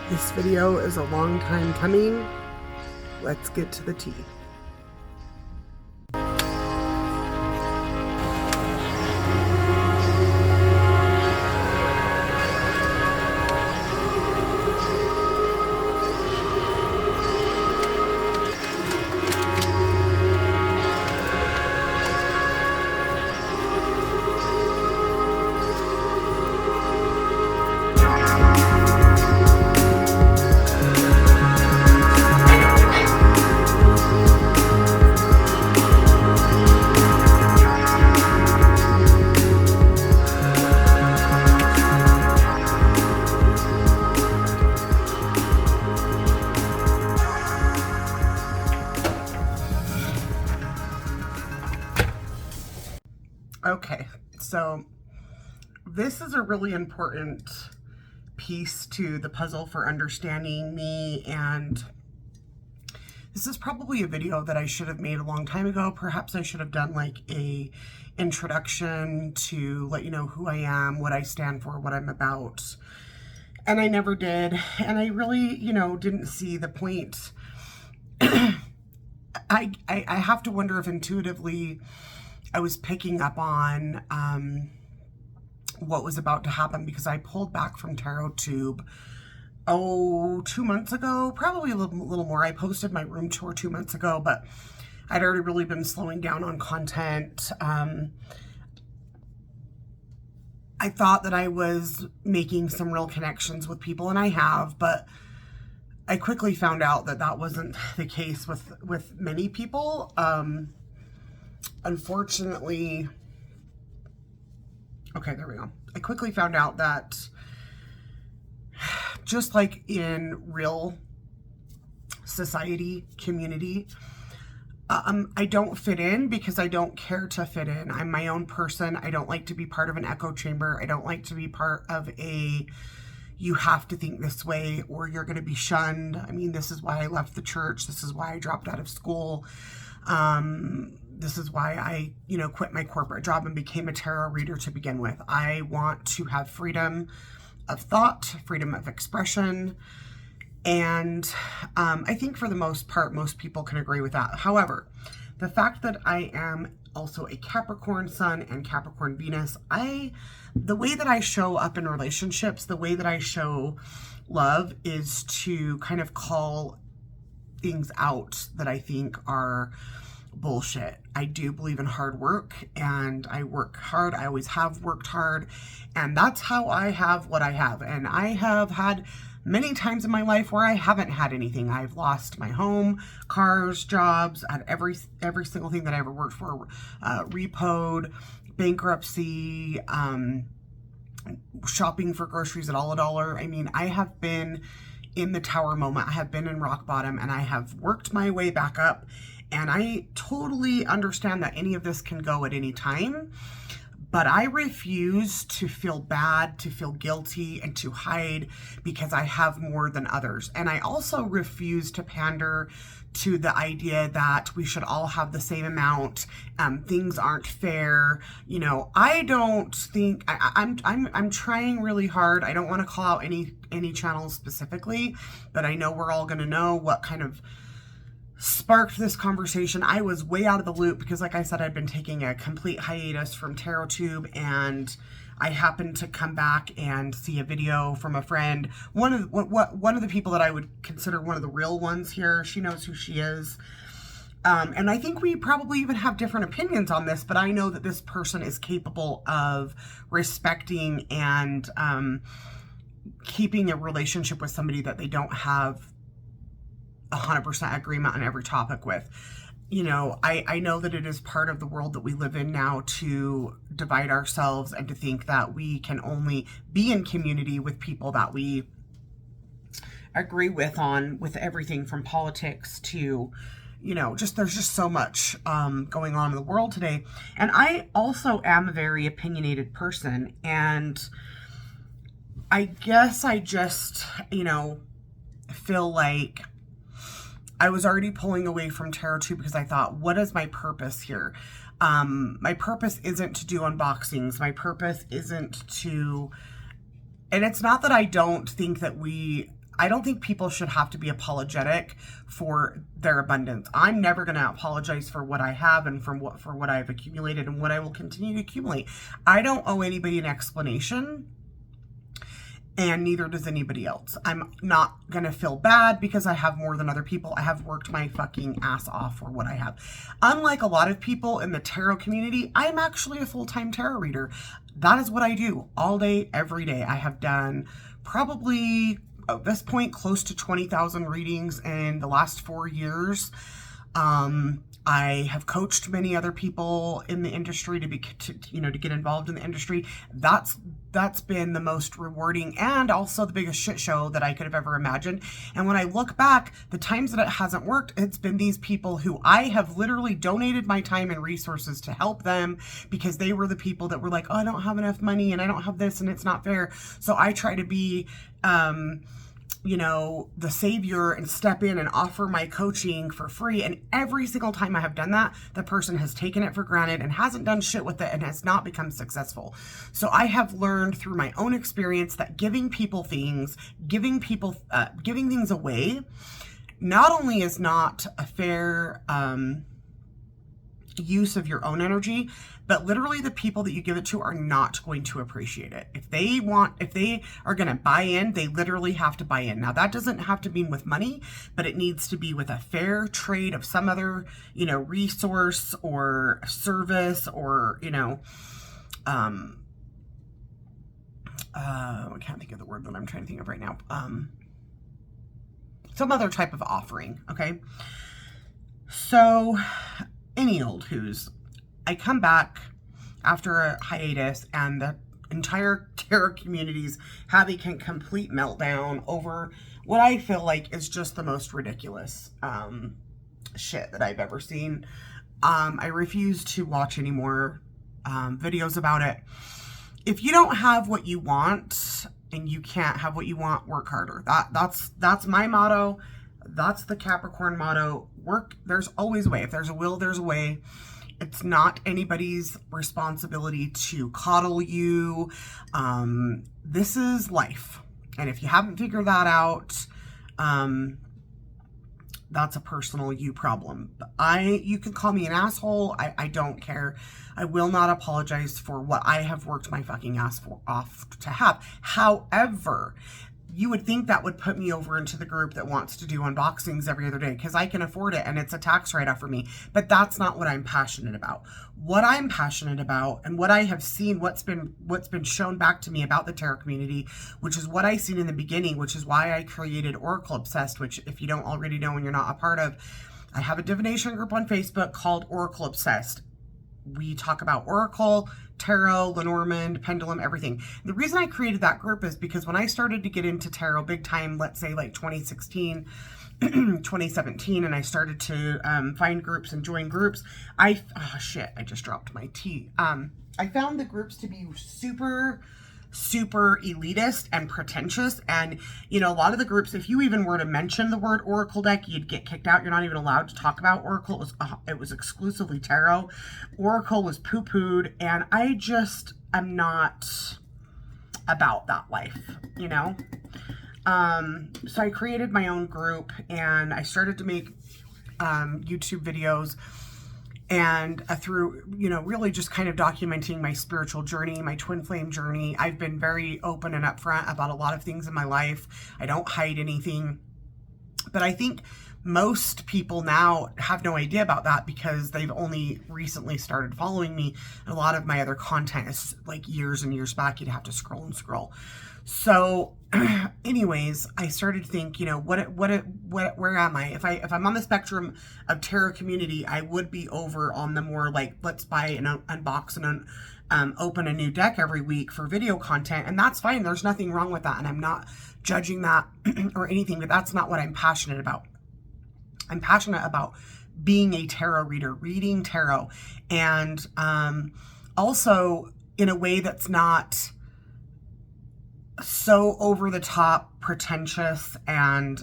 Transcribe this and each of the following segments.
This video is a long time coming. Let's get to the tea. Okay, so this is a really important piece to the puzzle for understanding me, and this is probably a video that I should have made a long time ago. Perhaps I should have done like a introduction to let you know who I am, what I stand for, what I'm about, and I never did, and I really, didn't see the point. I have to wonder if intuitively I was picking up on what was about to happen, because I pulled back from Tarot Tube, 2 months ago, probably a little more. I posted my room tour 2 months ago, but I'd already really been slowing down on content. I thought that I was making some real connections with people, and I have, but I quickly found out that that wasn't the case with many people. Unfortunately, okay, there we go. I quickly found out that just like in real society, community, I don't fit in because I don't care to fit in. I'm my own person. I don't like to be part of an echo chamber. I don't like to be part of you have to think this way or you're going to be shunned. I mean, this is why I left the church. This is why I dropped out of school. This is why I, quit my corporate job and became a tarot reader to begin with. I want to have freedom of thought, freedom of expression. And I think for the most part, most people can agree with that. However, the fact that I am also a Capricorn Sun and Capricorn Venus, the way that I show up in relationships, the way that I show love is to kind of call things out that I think are bullshit. I do believe in hard work, and I work hard. I always have worked hard, and that's how I have what I have. And I have had many times in my life where I haven't had anything. I've lost my home, cars, jobs, at every single thing that I ever worked for, repoed, bankruptcy, shopping for groceries at all $1. I mean, I have been in the tower moment. I have been in rock bottom, and I have worked my way back up. And I totally understand that any of this can go at any time, but I refuse to feel bad, to feel guilty, and to hide because I have more than others. And I also refuse to pander to the idea that we should all have the same amount. Things aren't fair. I don't think I'm trying really hard. I don't want to call out any channels specifically, but I know we're all going to know what kind of sparked this conversation. I was way out of the loop because, like I said, I'd been taking a complete hiatus from Tarot Tube, and I happened to come back and see a video from a friend. One of the people that I would consider one of the real ones here. She knows who she is. And I think we probably even have different opinions on this, but I know that this person is capable of respecting and keeping a relationship with somebody that they don't have 100% agreement on every topic with. I know that it is part of the world that we live in now to divide ourselves and to think that we can only be in community with people that we agree with everything from politics to, there's just so much going on in the world today. And I also am a very opinionated person, and I guess I just, feel like I was already pulling away from Tarot Tube because I thought, what is my purpose here? My purpose isn't to do unboxings. My purpose isn't to, and it's not that I don't think that we I don't think people should have to be apologetic for their abundance. I'm never going to apologize for what I have and for what I've accumulated and what I will continue to accumulate. I don't owe anybody an explanation, and neither does anybody else. I'm not going to feel bad because I have more than other people. I have worked my fucking ass off for what I have. Unlike a lot of people in the tarot community, I am actually a full-time tarot reader. That is what I do all day, every day. I have done probably at this point close to 20,000 readings in the last 4 years. I have coached many other people in the industry to get involved in the industry. That's been the most rewarding and also the biggest shit show that I could have ever imagined. And when I look back, the times that it hasn't worked, it's been these people who I have literally donated my time and resources to help them, because they were the people that were like, oh, I don't have enough money and I don't have this and it's not fair. So I try to be, the savior and step in and offer my coaching for free. And every single time I have done that, the person has taken it for granted and hasn't done shit with it and has not become successful. So I have learned through my own experience that giving things away, not only is not a fair, use of your own energy, but literally the people that you give it to are not going to appreciate it. If they are going to buy in, they literally have to buy in. Now that doesn't have to be with money, but it needs to be with a fair trade of some other, resource or service or, I can't think of the word that I'm trying to think of right now. Some other type of offering. Okay. So any old who's, I come back after a hiatus and the entire tarot community's having a complete meltdown over what I feel like is just the most ridiculous shit that I've ever seen. I refuse to watch any more videos about it. If you don't have what you want and you can't have what you want, work harder. That's my motto. That's the Capricorn motto. Work. There's always a way. If there's a will, there's a way. It's not anybody's responsibility to coddle you. This is life. And if you haven't figured that out, that's a personal you problem. You can call me an asshole. I don't care. I will not apologize for what I have worked my fucking ass off to have. However, you would think that would put me over into the group that wants to do unboxings every other day because I can afford it and it's a tax write-off for me. But that's not what I'm passionate about. What I'm passionate about and what I have seen, what's been shown back to me about the tarot community, which is what I seen in the beginning, which is why I created Oracle Obsessed, which if you don't already know and you're not a part of, I have a divination group on Facebook called Oracle Obsessed. We talk about Oracle, tarot, Lenormand, pendulum, everything. The reason I created that group is because when I started to get into tarot big time, let's say like 2016, 2017, and I started to find groups and join groups, I just dropped my tea. I found the groups to be super elitist and pretentious. And, a lot of the groups, if you even were to mention the word Oracle deck, you'd get kicked out. You're not even allowed to talk about Oracle. It was exclusively tarot. Oracle was poo-pooed, and I just am not about that life, So I created my own group, and I started to make YouTube videos, and through, really just kind of documenting my spiritual journey, my twin flame journey. I've been very open and upfront about a lot of things in my life. I don't hide anything. But I think most people now have no idea about that because they've only recently started following me. A lot of my other content is like years and years back. You'd have to scroll and scroll. So anyways, I started to think, where am I? If I'm on the spectrum of tarot community, I would be over on the more like, let's buy and unbox and open a new deck every week for video content. And that's fine. There's nothing wrong with that. And I'm not judging that or anything, but that's not what I'm passionate about. I'm passionate about being a tarot reader, reading tarot, and also in a way that's not so over the top pretentious, and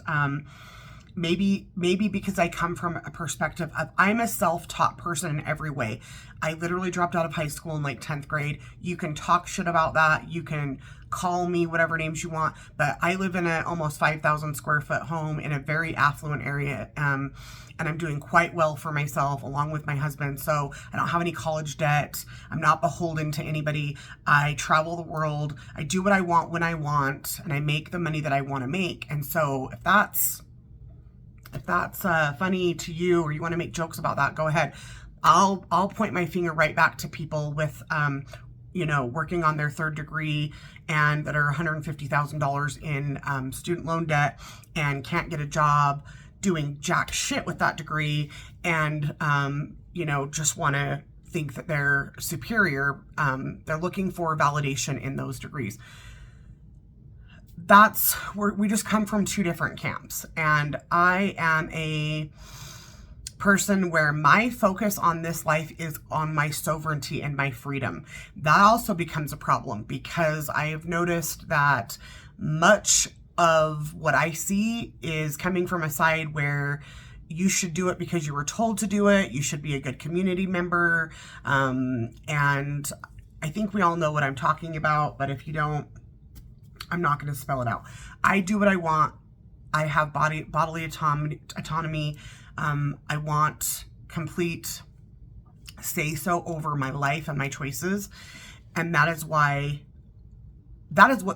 maybe because I come from a perspective of I'm a self-taught person in every way. I literally dropped out of high school in like 10th grade. You can talk shit about that. You can call me whatever names you want, but I live in a almost 5,000 square foot home in a very affluent area. And I'm doing quite well for myself along with my husband. So I don't have any college debt. I'm not beholden to anybody. I travel the world. I do what I want when I want, and I make the money that I want to make. And so if that's funny to you, or you want to make jokes about that, go ahead. I'll point my finger right back to people with, working on their third degree and that are $150,000 in student loan debt and can't get a job, doing jack shit with that degree, and just want to think that they're superior. They're looking for validation in those degrees. That's where we just come from two different camps. And I am a person where my focus on this life is on my sovereignty and my freedom. That also becomes a problem because I have noticed that much of what I see is coming from a side where you should do it because you were told to do it. You should be a good community member. And I think we all know what I'm talking about, but if you don't, I'm not going to spell it out. I do what I want. I have bodily autonomy. I want complete say-so over my life and my choices. And that is what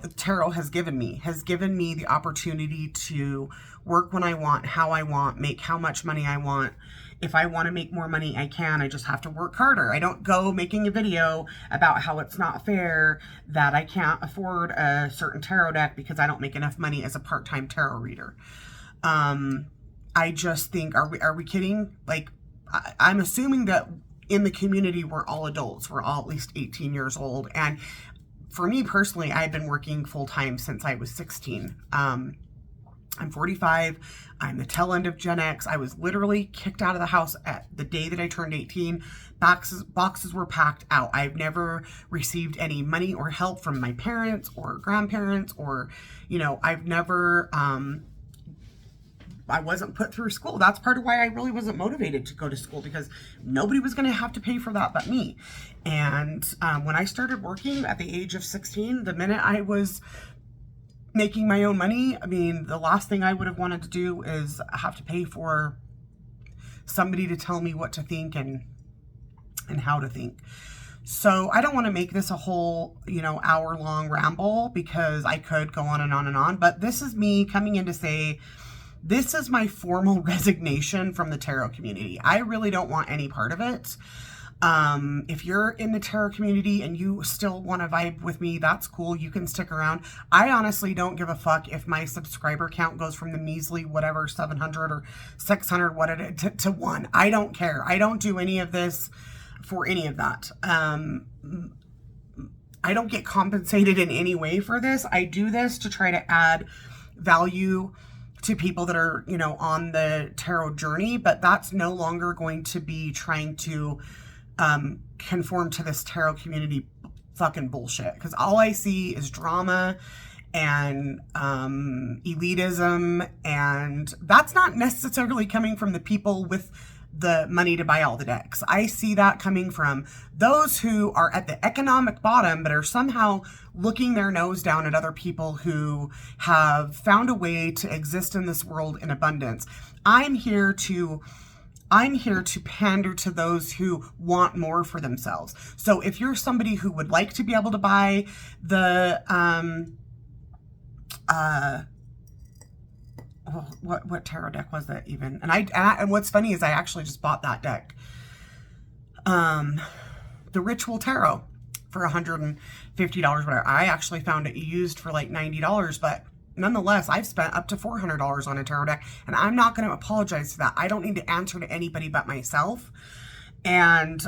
the tarot has given me the opportunity to work when I want, how I want, make how much money I want. If I want to make more money, I can. I just have to work harder. I don't go making a video about how it's not fair that I can't afford a certain tarot deck because I don't make enough money as a part-time tarot reader. I just think, are we kidding? Like, I'm assuming that in the community, we're all adults. We're all at least 18 years old. And for me personally, I've been working full-time since I was 16. I'm 45. I'm the tail end of Gen X. I was literally kicked out of the house at the day that I turned 18. Boxes were packed out. I've never received any money or help from my parents or grandparents, or, I've never, I wasn't put through school. That's part of why I really wasn't motivated to go to school, because nobody was going to have to pay for that but me. And when I started working at the age of 16, the minute I was making my own money, I mean, the last thing I would have wanted to do is have to pay for somebody to tell me what to think and how to think. So I don't want to make this a whole, hour-long ramble, because I could go on and on and on. But this is me coming in to say, this is my formal resignation from the tarot community. I really don't want any part of it. If you're in the tarot community and you still want to vibe with me, that's cool. You can stick around. I honestly don't give a fuck if my subscriber count goes from the measly whatever 700 or 600 to 1. I don't care. I don't do any of this for any of that. I don't get compensated in any way for this. I do this to try to add value to people that are, on the tarot journey, but that's no longer going to be trying to conform to this tarot community fucking bullshit, because all I see is drama and elitism, and that's not necessarily coming from the people with the money to buy all the decks. I see that coming from those who are at the economic bottom but are somehow looking their nose down at other people who have found a way to exist in this world in abundance. I'm here to pander to those who want more for themselves. So if you're somebody who would like to be able to buy the what tarot deck was that even? And what's funny is I actually just bought that deck, the Ritual Tarot, for $150, whatever. I actually found it used for like $90, but nonetheless, I've spent up to $400 on a tarot deck, and I'm not going to apologize for that. I don't need to answer to anybody but myself. And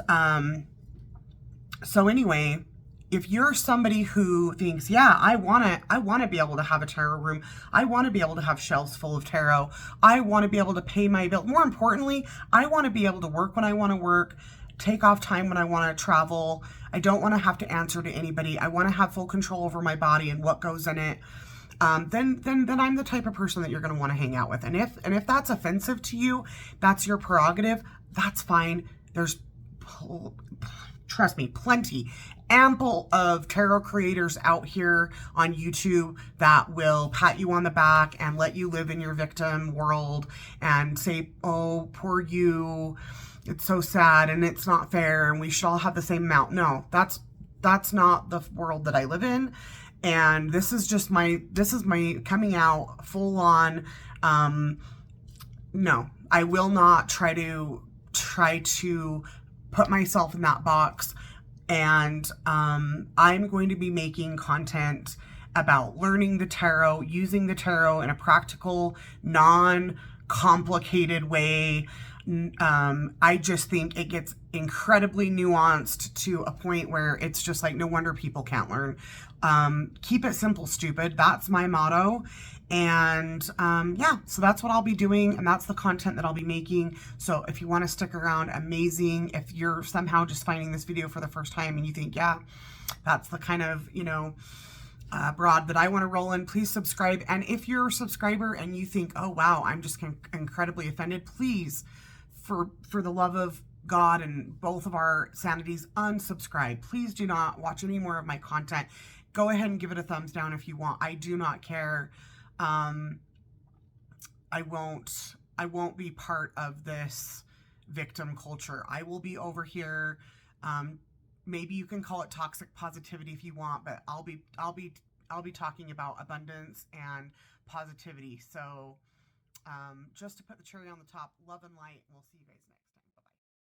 so anyway, if you're somebody who thinks, yeah, I want to be able to have a tarot room. I want to be able to have shelves full of tarot. I want to be able to pay my bill. More importantly, I want to be able to work when I want to work, take off time when I want to travel. I don't want to have to answer to anybody. I want to have full control over my body and what goes in it. Then I'm the type of person that you're going to want to hang out with. And if that's offensive to you, that's your prerogative. That's fine. There's, trust me, plenty. ample of tarot creators out here on YouTube that will pat you on the back and let you live in your victim world and say, oh, poor you, it's so sad and it's not fair and we should all have the same amount. No, that's not the world that I live in. And this is my coming out full on. No, I will not try to put myself in that box. And I'm going to be making content about learning the tarot, using the tarot in a practical, non-complicated way. I just think it gets incredibly nuanced to a point where it's just like, no wonder people can't learn. Keep it simple, stupid. That's my motto. And yeah, so that's what I'll be doing, and that's the content that I'll be making. So if you want to stick around, amazing. If you're somehow just finding this video for the first time and you think, yeah, that's the kind of, broad that I want to roll in, please subscribe. And if you're a subscriber and you think, oh wow, I'm just incredibly offended, please, for the love of God and both of our sanities, unsubscribe. Please do not watch any more of my content. Go ahead and give it a thumbs down if you want. I do not care. I won't be part of this victim culture. I will be over here. Maybe you can call it toxic positivity if you want, but I'll be talking about abundance and positivity. So, just to put the cherry on the top, love and light. We'll see you guys.